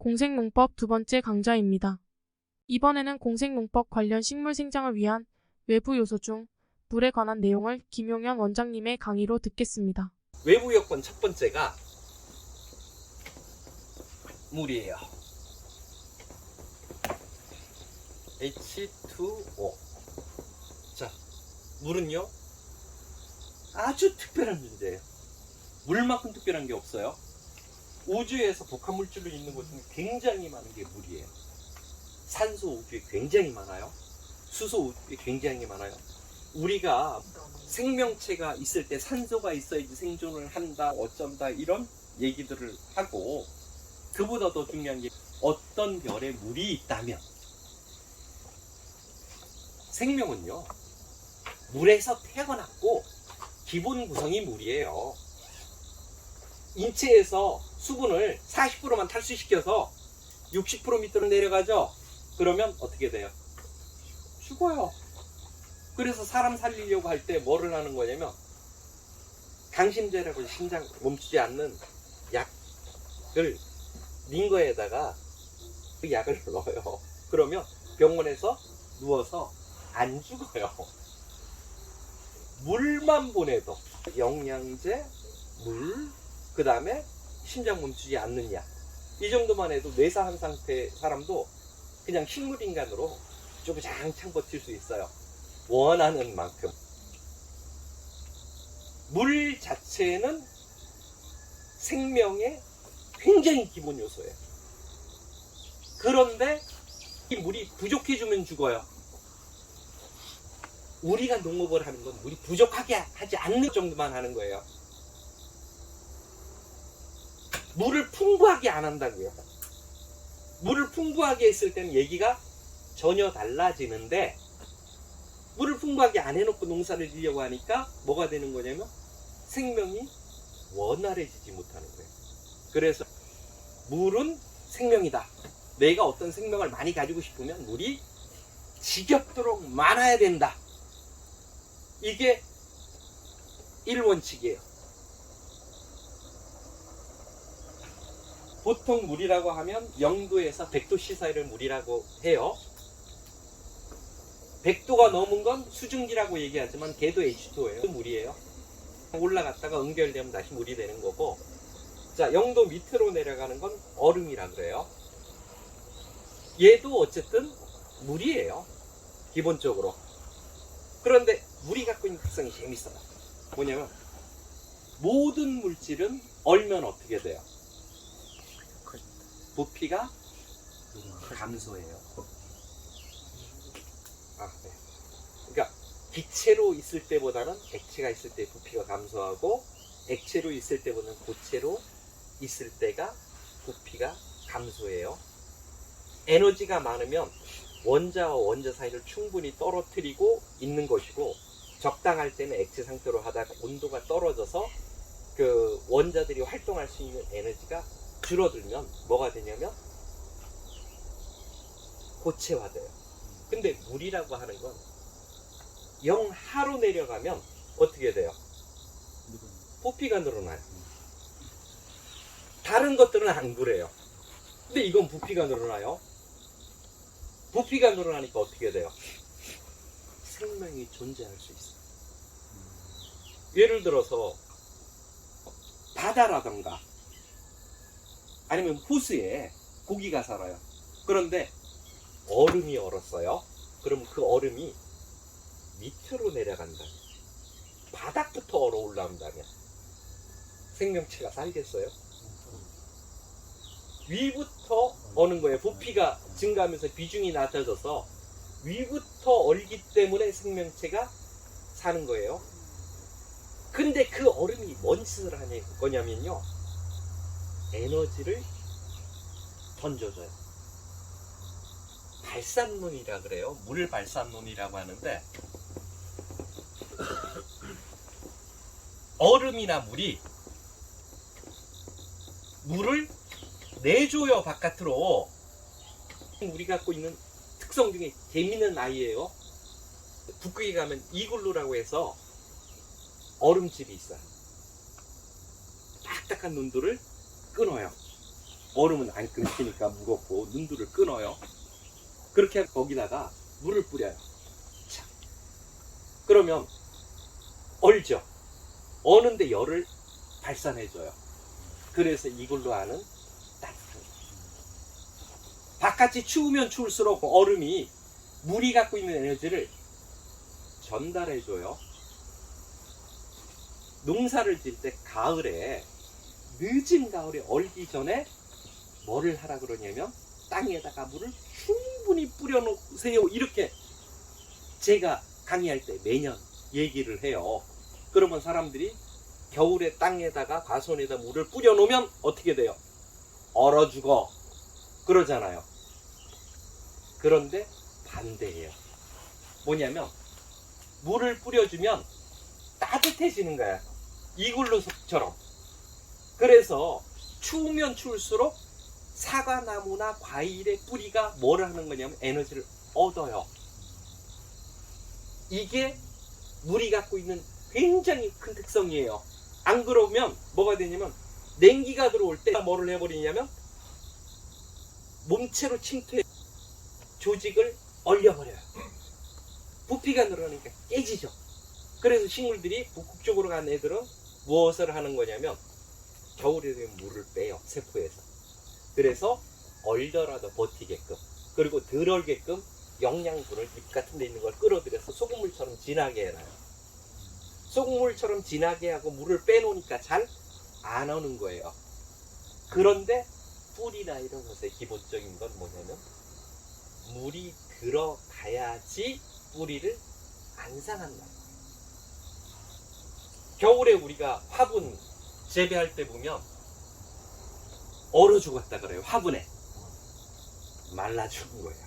공생농법 두 번째 강좌입니다. 이번에는 공생농법 관련 식물 생장을 위한 외부 요소 중 물에 관한 내용을 김용현 원장님의 강의로 듣겠습니다. 외부 여건 첫 번째가 물이에요. H2O. 자, 물은요 아주 특별한 존재예요. 물만큼 특별한 게 없어요. 우주에서 독합물질로 있는 것 중에 굉장히 많은 게 물이에요. 산소 우주에 굉장히 많아요. 수소 우주에 굉장히 많아요. 우리가 생명체가 있을 때 산소가 있어야지 생존을 한다, 어쩐다, 이런 얘기들을 하고, 그보다 더 중요한 게 어떤 별에 물이 있다면, 생명은요 물에서 태어났고 기본 구성이 물이에요. 인체에서 수분을 40%만 탈수시켜서 60% 밑으로 내려가죠. 그러면 어떻게 돼요? 죽어요. 그래서 사람 살리려고 할 때 뭐를 하는 거냐면 강심제라고 심장 멈추지 않는 약을 링거에다가 그 약을 넣어요. 그러면 병원에서 누워서 안 죽어요. 물만 보내도 영양제, 물, 그 다음에 심장 멈추지 않는 약, 이 정도만 해도 뇌사한 상태 사람도 그냥 식물인간으로 주구장창 버틸 수 있어요. 원하는 만큼. 물 자체는 생명의 굉장히 기본 요소예요. 그런데 이 물이 부족해지면 죽어요. 우리가 농업을 하는 건 물이 부족하게 하지 않는 정도만 하는 거예요. 물을 풍부하게 안 한다고요. 물을 풍부하게 했을 때는 얘기가 전혀 달라지는데, 물을 풍부하게 안 해놓고 농사를 지려고 하니까 뭐가 되는 거냐면 생명이 원활해지지 못하는 거예요. 그래서 물은 생명이다. 내가 어떤 생명을 많이 가지고 싶으면 물이 지겹도록 많아야 된다. 이게 1원칙이에요. 보통 물이라고 하면 0도에서 100도씨 사이를 물이라고 해요. 100도가 넘은 건 수증기라고 얘기하지만 걔도 H2O예요. 물이에요. 올라갔다가 응결되면 다시 물이 되는 거고, 자, 0도 밑으로 내려가는 건 얼음이라 그래요. 얘도 어쨌든 물이에요, 기본적으로. 그런데 물이 갖고 있는 특성이 재밌어요. 뭐냐면 모든 물질은 얼면 어떻게 돼요? 부피가 감소해요. 네. 그러니까 기체로 있을 때보다는 액체가 있을 때 부피가 감소하고, 액체로 있을 때보다는 고체로 있을 때가 부피가 감소해요. 에너지가 많으면 원자와 원자 사이를 충분히 떨어뜨리고 있는 것이고, 적당할 때는 액체 상태로 하다가 온도가 떨어져서 그 원자들이 활동할 수 있는 에너지가 줄어들면 뭐가 되냐면 고체화돼요. 근데 물이라고 하는 건 0하로 내려가면 어떻게 돼요? 부피가 늘어나요. 다른 것들은 안 그래요. 근데 이건 부피가 늘어나요. 부피가 늘어나니까 어떻게 돼요? 생명이 존재할 수 있어요. 예를 들어서 바다라던가 아니면 호수에 고기가 살아요. 그런데 얼음이 얼었어요. 그럼 그 얼음이 밑으로 내려간다. 바닥부터 얼어 올라온다면 생명체가 살겠어요? 위부터 어는 거예요. 부피가 증가하면서 비중이 낮아져서 위부터 얼기 때문에 생명체가 사는 거예요. 근데 그 얼음이 뭔 짓을 하냐 거냐면요, 에너지를 던져줘요. 발산론이라 그래요. 물 발산론이라고 하는데, 얼음이나 물이 물을 내줘요, 바깥으로. 우리 갖고 있는 특성 중에 재미있는 아이예요. 북극에 가면 이글루라고 해서 얼음집이 있어요. 딱딱한 논두를 끊어요. 얼음은 안 끊기니까 무겁고 눈두를 끊어요. 그렇게 거기다가 물을 뿌려요. 자, 그러면 얼죠. 어는데 열을 발산해줘요. 그래서 이걸로 하는 따뜻한 거. 바깥이 추우면 추울수록 얼음이 물이 갖고 있는 에너지를 전달해줘요. 농사를 지을 때 가을에, 늦은 가을에 얼기 전에 뭐를 하라 그러냐면 땅에다가 물을 충분히 뿌려놓으세요. 이렇게 제가 강의할 때 매년 얘기를 해요. 그러면 사람들이 겨울에 땅에다가 과수원에다 물을 뿌려놓으면 어떻게 돼요? 얼어 죽어. 그러잖아요. 그런데 반대예요. 뭐냐면 물을 뿌려주면 따뜻해지는 거야. 이글루석처럼. 그래서 추우면 추울수록 사과나무나 과일의 뿌리가 뭘 하는 거냐면 에너지를 얻어요. 이게 물이 갖고 있는 굉장히 큰 특성이에요. 안 그러면 뭐가 되냐면 냉기가 들어올 때 뭐를 해버리냐면 몸체로 침투해 조직을 얼려버려요. 부피가 늘어나니까 깨지죠. 그래서 식물들이 북극 쪽으로 간 애들은 무엇을 하는 거냐면 겨울에 되면 물을 빼요. 세포에서. 그래서 얼더라도 버티게끔, 그리고 덜 얼게끔 영양분을 잎 같은 데 있는 걸 끌어들여서 소금물처럼 진하게 해놔요. 소금물처럼 진하게 하고 물을 빼놓으니까 잘 안 오는 거예요. 그런데 뿌리나 이런 것의 기본적인 건 뭐냐면 물이 들어가야지 뿌리를 안 상한다. 겨울에 우리가 화분 재배할 때 보면 얼어 죽었다 그래요. 화분에 말라 죽은 거예요.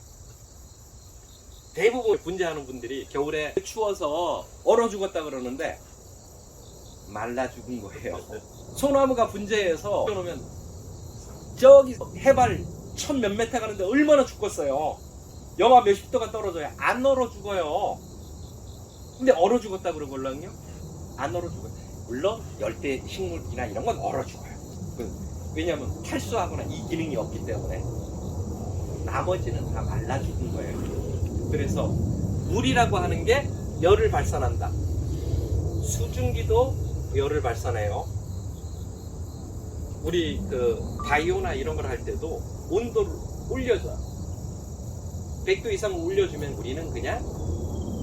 대부분 분재하는 분들이 겨울에 추워서 얼어 죽었다 그러는데 말라 죽은 거예요. 소나무가 분재해서 놓으면 저기 해발 1000 몇 메타 가는데 얼마나 죽겠어요. 영하 몇십 도가 떨어져야 안 얼어 죽어요. 근데 얼어 죽었다 그러걸랑요? 안 얼어 죽어요. 물론 열대 식물이나 이런 건 얼어 죽어요. 왜냐하면 탈수하거나 이 기능이 없기 때문에. 나머지는 다 말라 죽은 거예요. 그래서 물이라고 하는 게 열을 발산한다. 수증기도 열을 발산해요. 우리 바이오나 이런 걸 할 때도 온도를 올려줘요. 100도 이상 올려주면 우리는 그냥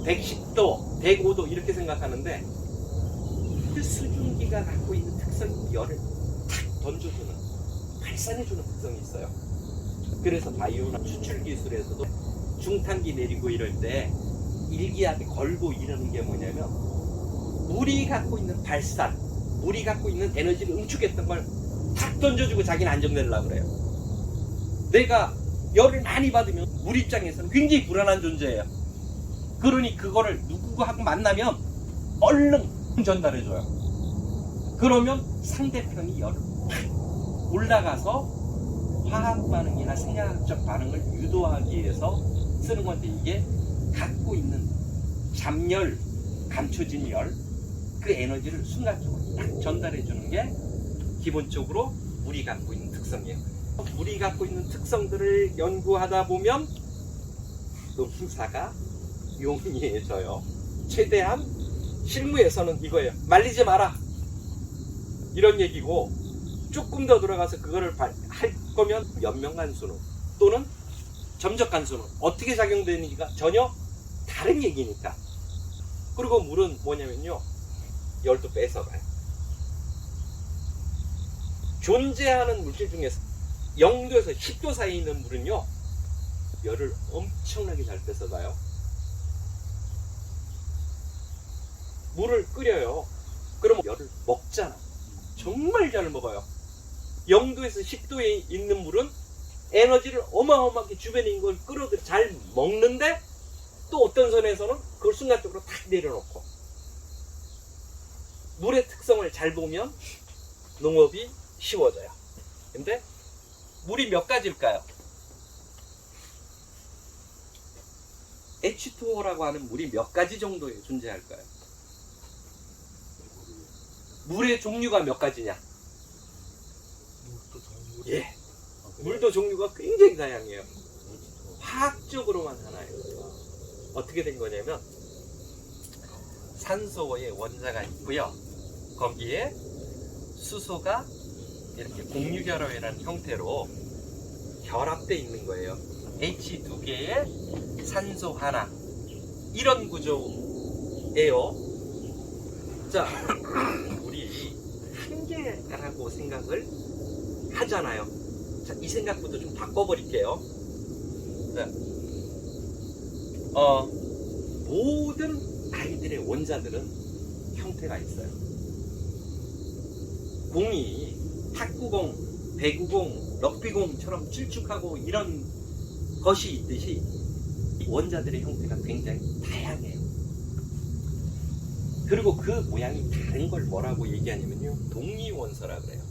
110도, 105도 이렇게 생각하는데 그 수증기가 갖고 있는 특성이 열을 탁 던져주는, 발산해주는 특성이 있어요. 그래서 바이오나 추출 기술에서도 중탄기 내리고 이럴 때 일기압에 걸고 이러는 게 뭐냐면 물이 갖고 있는 발산, 물이 갖고 있는 에너지를 응축했던 걸 탁 던져주고 자기는 안정되려고 그래요. 내가 열을 많이 받으면 물 입장에서는 굉장히 불안한 존재예요. 그러니 그거를 누구하고 만나면 얼른 전달해줘요. 그러면 상대편이 열을 팍 올라가서 화학 반응이나 생화학적 반응을 유도하기 위해서 쓰는 건데, 이게 갖고 있는 잠열, 감춰진 열, 그 에너지를 순간적으로 딱 전달해주는 게 기본적으로 물이 갖고 있는 특성이에요. 물이 갖고 있는 특성들을 연구하다 보면 농사가 용이해져요. 최대한 실무에서는 이거예요. 말리지 마라, 이런 얘기고, 조금 더 들어가서 그거를 할 거면 연명간수는 또는 점적간수는 어떻게 작용되는지가 전혀 다른 얘기니까. 그리고 물은 뭐냐면요, 열도 뺏어가요. 존재하는 물질 중에서 0도에서 10도 사이에 있는 물은요, 열을 엄청나게 잘 뺏어가요. 물을 끓여요. 그러면 열을 먹잖아. 정말 잘 먹어요. 0도에서 10도에 있는 물은 에너지를 어마어마하게 주변에 있는 걸 끌어들여 잘 먹는데, 또 어떤 선에서는 그걸 순간적으로 탁 내려놓고. 물의 특성을 잘 보면 농업이 쉬워져요. 근데 물이 몇 가지일까요? H2O라고 하는 물이 몇 가지 정도에 존재할까요? 물의 종류가 몇 가지냐? 예, 물도 종류가 굉장히 다양해요. 화학적으로만 하나요. 어떻게 된 거냐면 산소의 원자가 있고요. 거기에 수소가 이렇게 공유결합이라는 형태로 결합되어 있는 거예요. H 두 개에 산소 하나, 이런 구조예요. 자, 우리 한 개라고 생각을 하잖아요. 자, 이 생각부터 좀 바꿔버릴게요. 자, 모든 아이들의 원자들은 형태가 있어요. 공이 탁구공, 배구공, 럭비공처럼 길쭉하고 이런 것이 있듯이 원자들의 형태가 굉장히 다양해요. 그리고 그 모양이 다른 걸 뭐라고 얘기하냐면요, 동위원소라 그래요.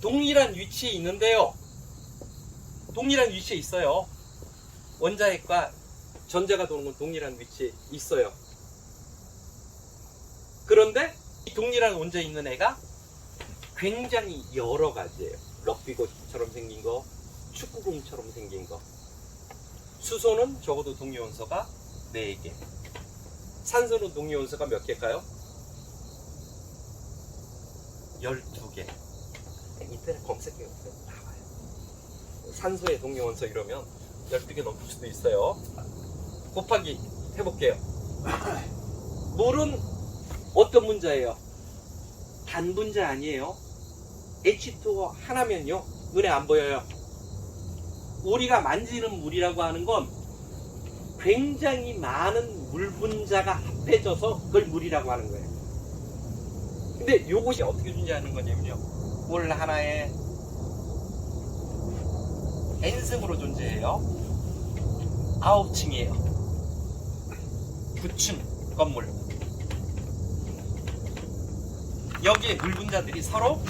동일한 위치에 있는데요, 동일한 위치에 있어요. 원자핵과 전자가 도는 건 동일한 위치에 있어요. 그런데 이 동일한 원자에 있는 애가 굉장히 여러 가지예요. 럭비공처럼 생긴 거, 축구공처럼 생긴 거. 수소는 적어도 동위원소가 4개. 산소는 동위원소가 몇 개일까요? 12개. 인터넷 검색해보세요. 나와요. 산소의 동위원소 이러면 12개 넘을 수도 있어요. 곱하기 해볼게요. 물은 어떤 분자예요? 단분자 아니에요. H2O 하나면요, 눈에 안 보여요. 우리가 만지는 물이라고 하는 건 굉장히 많은 물 분자가 합해져서 그걸 물이라고 하는 거예요. 근데 이것이 어떻게 존재하는 거냐면요, 물 하나에 N승으로 존재해요. 9층이에요. 9층 건물. 여기에 물 분자들이 서로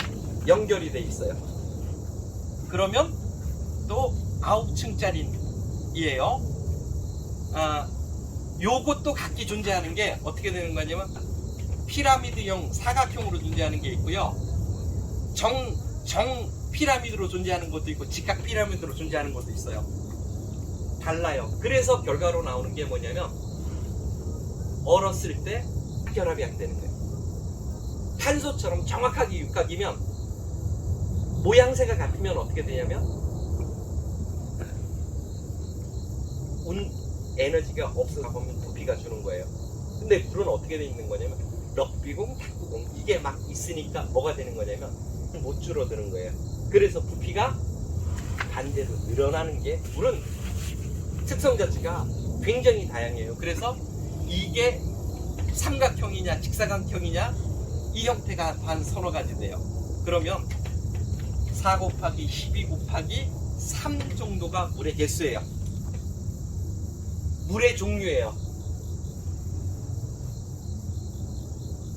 연결이 돼 있어요. 그러면 또 9층짜리예요. 요것도 각기 존재하는 게 어떻게 되는 거냐면 피라미드형 사각형으로 존재하는 게 있고요. 정 피라미드로 존재하는 것도 있고 직각 피라미드로 존재하는 것도 있어요. 달라요. 그래서 결과로 나오는 게 뭐냐면 얼었을 때 결합이 안 되는 거예요. 탄소처럼 정확하게 육각이면 모양새가 같으면 어떻게 되냐면 에너지가 없어서 보면 부피가 주는 거예요. 근데 물은 어떻게 돼 있는 거냐면 럭비공, 탁구공 이게 막 있으니까 뭐가 되는 거냐면 못 줄어드는 거예요. 그래서 부피가 반대로 늘어나는 게, 물은 특성 자체가 굉장히 다양해요. 그래서 이게 삼각형이냐 직사각형이냐 이 형태가 한 서너 가지 돼요. 그러면 4 곱하기 12 곱하기 3 정도가 물의 개수예요. 물의 종류예요.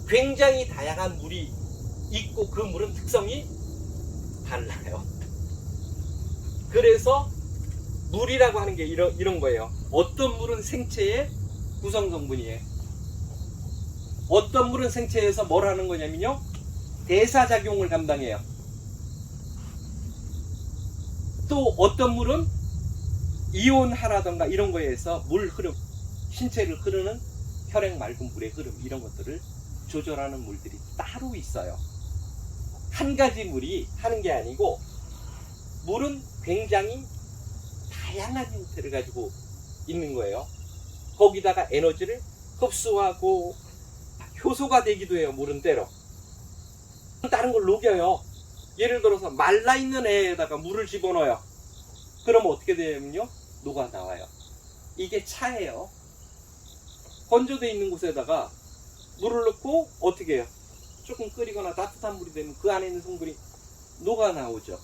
굉장히 다양한 물이 있고 그 물은 특성이 달라요. 그래서 물이라고 하는 게 이런 거예요. 어떤 물은 생체의 구성 성분이에요. 어떤 물은 생체에서 뭘 하는 거냐면요, 대사작용을 감당해요. 또 어떤 물은 이온화라던가 이런 거에 의해서 물 흐름, 신체를 흐르는 혈액 맑은 물의 흐름, 이런 것들을 조절하는 물들이 따로 있어요. 한 가지 물이 하는 게 아니고 물은 굉장히 다양한 형태를 가지고 있는 거예요. 거기다가 에너지를 흡수하고 효소가 되기도 해요. 물은 때로 다른 걸 녹여요. 예를 들어서 말라있는 애에다가 물을 집어넣어요. 그러면 어떻게 되냐면요, 녹아 나와요. 이게 차예요. 건조되어 있는 곳에다가 물을 넣고 어떻게 해요? 조금 끓이거나 따뜻한 물이 되면 그 안에 있는 성분이 녹아 나오죠.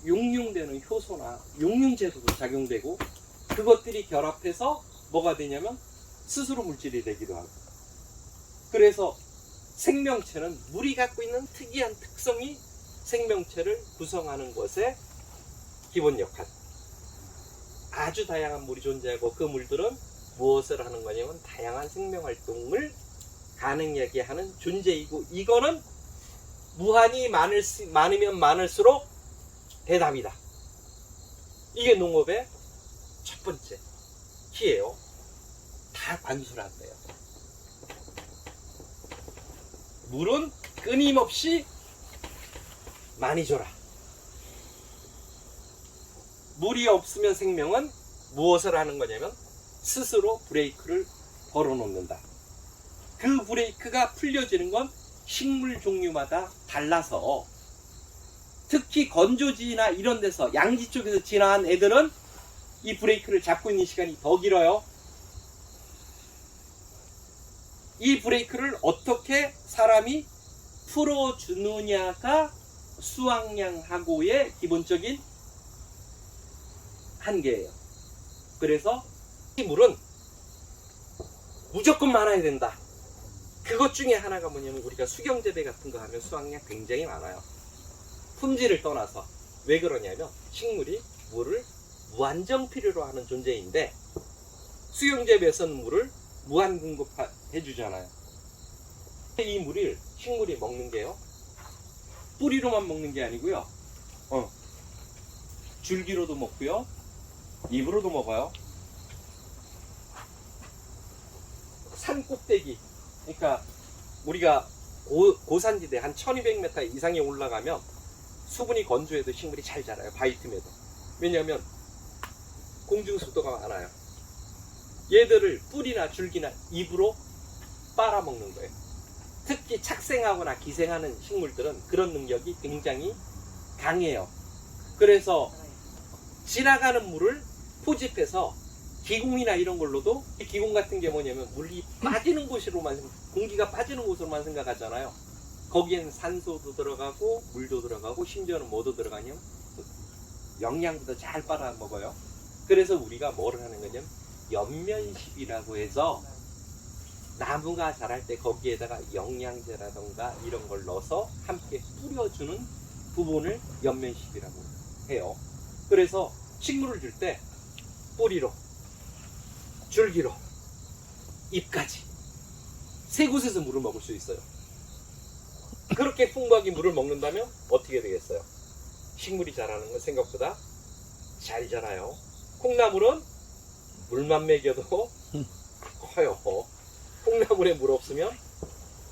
용융되는 효소나 용융제도도 작용되고 그것들이 결합해서 뭐가 되냐면 스스로 물질이 되기도 하고. 그래서 생명체는 물이 갖고 있는 특이한 특성이 생명체를 구성하는 것의 기본 역할. 아주 다양한 물이 존재하고 그 물들은 무엇을 하는 거냐면 다양한 생명활동을 가능하게 하는 존재이고, 이거는 무한히 많으면 많을수록 대답이다. 이게 농업의 첫 번째 키예요. 다 관수를 한대요. 물은 끊임없이 많이 줘라. 물이 없으면 생명은 무엇을 하는 거냐면 스스로 브레이크를 걸어놓는다. 그 브레이크가 풀려지는 건 식물 종류마다 달라서, 특히 건조지나 이런 데서 양지 쪽에서 지나간 애들은 이 브레이크를 잡고 있는 시간이 더 길어요. 이 브레이크를 어떻게 사람이 풀어주느냐가 수확량하고의 기본적인 한계예요. 그래서 이 물은 무조건 많아야 된다. 그것 중에 하나가 뭐냐면, 우리가 수경재배 같은 거 하면 수확량 굉장히 많아요. 품질을 떠나서. 왜 그러냐면 식물이 물을 무한정 필요로 하는 존재인데, 수경재배에서는 물을 무한 공급해 주잖아요. 이 물을 식물이 먹는 게요, 뿌리로만 먹는 게 아니고요, 줄기로도 먹고요, 잎으로도 먹어요. 산 꼭대기, 그러니까 우리가 고산지대 한 1200m 이상에 올라가면 수분이 건조해도 식물이 잘 자라요. 바위틈에도. 왜냐하면 공중수도가 많아요. 얘들을 뿌리나 줄기나 잎으로 빨아먹는 거예요. 특히 착생하거나 기생하는 식물들은 그런 능력이 굉장히 강해요. 그래서 지나가는 물을 포집해서 기공이나 이런 걸로도, 기공 같은 게 뭐냐면 물이 빠지는 곳으로만, 공기가 빠지는 곳으로만 생각하잖아요. 거기에는 산소도 들어가고 물도 들어가고 심지어는 뭐도 들어가냐면 영양분도 잘 빨아먹어요. 그래서 우리가 뭐를 하는 거냐면 연면식이라고 해서 나무가 자랄 때 거기에다가 영양제라던가 이런 걸 넣어서 함께 뿌려주는 부분을 연면식이라고 해요. 그래서 식물을 줄 때 뿌리로, 줄기로, 잎까지 세 곳에서 물을 먹을 수 있어요. 그렇게 풍부하게 물을 먹는다면 어떻게 되겠어요? 식물이 자라는 건 생각보다 잘 자라요. 콩나물은 물만 먹여도 커요. 콩나물에 물 없으면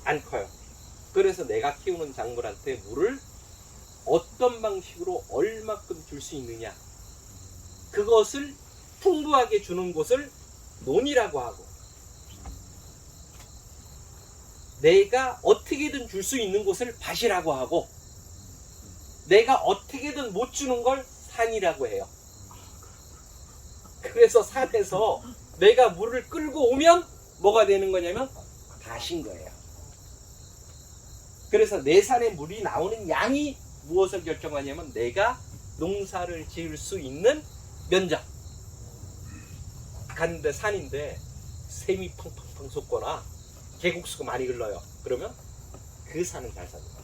안 커요. 그래서 내가 키우는 작물한테 물을 어떤 방식으로 얼마큼 줄 수 있느냐, 그것을 풍부하게 주는 곳을 논이라고 하고, 내가 어떻게든 줄 수 있는 곳을 밭이라고 하고, 내가 어떻게든 못 주는 걸 산이라고 해요. 그래서 산에서 내가 물을 끌고 오면 뭐가 되는 거냐면 밭인 거예요. 그래서 내 산에 물이 나오는 양이 무엇을 결정하냐면 내가 농사를 지을 수 있는 면적. 갔는데 산인데 샘이 펑펑펑 솟거나 계곡수가 많이 흘러요. 그러면 그 산은 잘 삽니다.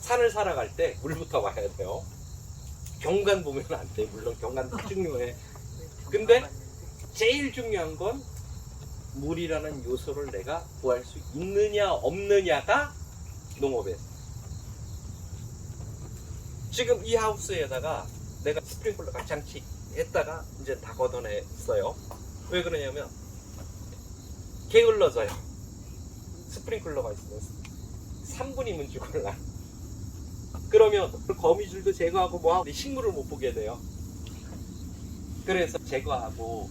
산을 살아갈 때 물부터 와야 돼요. 경관 보면 안 돼. 물론 경관도 중요해. 근데 제일 중요한 건 물이라는 요소를 내가 구할 수 있느냐 없느냐가 농업에서. 지금 이 하우스에다가 내가 스프링클러가 장치했다가 이제 다 걷어냈어요. 왜 그러냐면 게을러져요. 스프링클러가 있으면 3분이면 죽을라. 그러면 거미줄도 제거하고 뭐하고 식물을 못 보게 돼요. 그래서 제거하고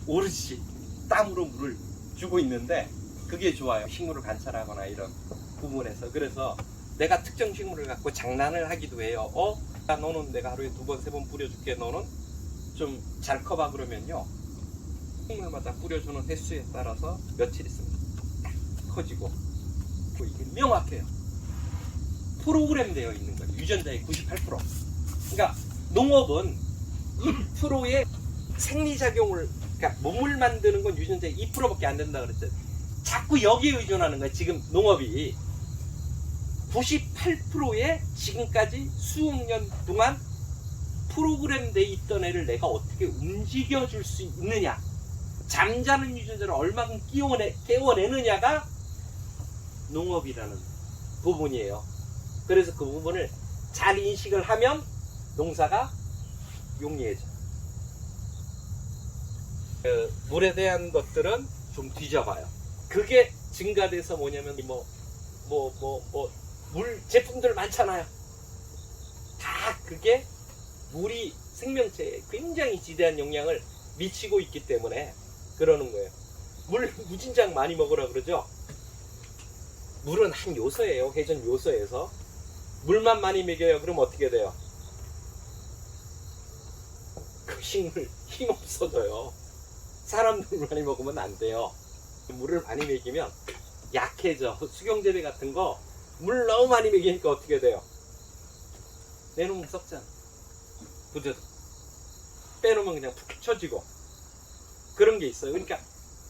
오롯이 땀으로 물을 주고 있는데 그게 좋아요. 식물을 관찰하거나 이런 부분에서. 그래서 내가 특정 식물을 갖고 장난을 하기도 해요. 너는 내가 하루에 2번, 3번 뿌려줄게. 너는 좀 잘 커봐. 그러면요, 식물마다 뿌려주는 횟수에 따라서 며칠 있으면 딱 커지고, 이게 명확해요. 프로그램 되어 있는 거예요. 유전자의 98%. 그러니까 농업은 2%의 생리작용을, 그러니까 몸을 만드는 건 유전자의 2%밖에 안 된다 그랬잖아요. 자꾸 여기에 의존하는 거예요. 지금 농업이 98%의 지금까지 수억 년 동안 프로그램 돼 있던 애를 내가 어떻게 움직여줄 수 있느냐, 잠자는 유전자를 얼마큼 깨워내느냐가 농업이라는 부분이에요. 그래서 그 부분을 잘 인식을 하면 농사가 용이해져요. 그 물에 대한 것들은 좀 뒤져봐요. 그게 증가돼서 뭐냐면 물 제품들 많잖아요. 다 그게 물이 생명체에 굉장히 지대한 영향을 미치고 있기 때문에 그러는 거예요. 물 무진장 많이 먹으라 그러죠. 물은 한 요소예요. 회전 요소에서 물만 많이 먹여요. 그럼 어떻게 돼요? 그 식물 힘 없어져요. 사람들 많이 먹으면 안 돼요. 물을 많이 먹이면 약해져. 수경재배 같은 거 물 너무 많이 먹이니까 어떻게 돼요? 내놓으면 썩잖아. 부드러. 빼놓으면 그냥 푹 쳐지고 그런 게 있어요. 그러니까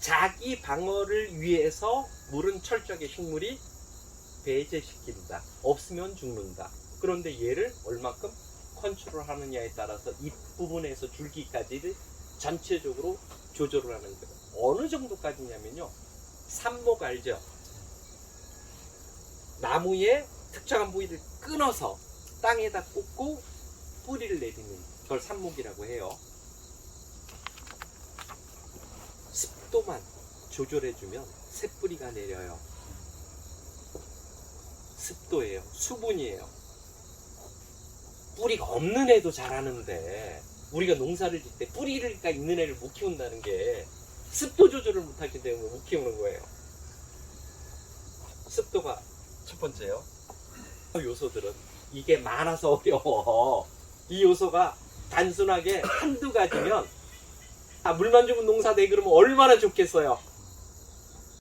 자기 방어를 위해서 물은 철저하게 식물이 배제시킨다. 없으면 죽는다. 그런데 얘를 얼마큼 컨트롤 하느냐에 따라서 잎부분에서 줄기까지 전체적으로 조절을 하는 거예요. 어느 정도까지냐면요. 삽목 알죠? 나무의 특정한 부위를 끊어서 땅에다 꽂고 뿌리를 내리는 그걸 삽목이라고 해요. 습도만 조절해주면 새뿌리가 내려요. 습도예요. 수분이에요. 뿌리가 없는 애도 잘하는데 우리가 농사를 짓 때 뿌리가 있는 애를 못 키운다는 게 습도 조절을 못하기 때문에 못 키우는 거예요. 습도가 첫 번째요. 요소들은 이게 많아서 어려워. 이 요소가 단순하게 한두 가지면 물만 주면 농사 돼 그러면 얼마나 좋겠어요.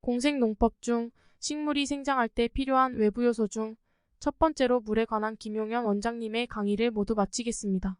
공생농법 중 식물이 생장할 때 필요한 외부 요소 중 첫 번째로 물에 관한 김용현 원장님의 강의를 모두 마치겠습니다.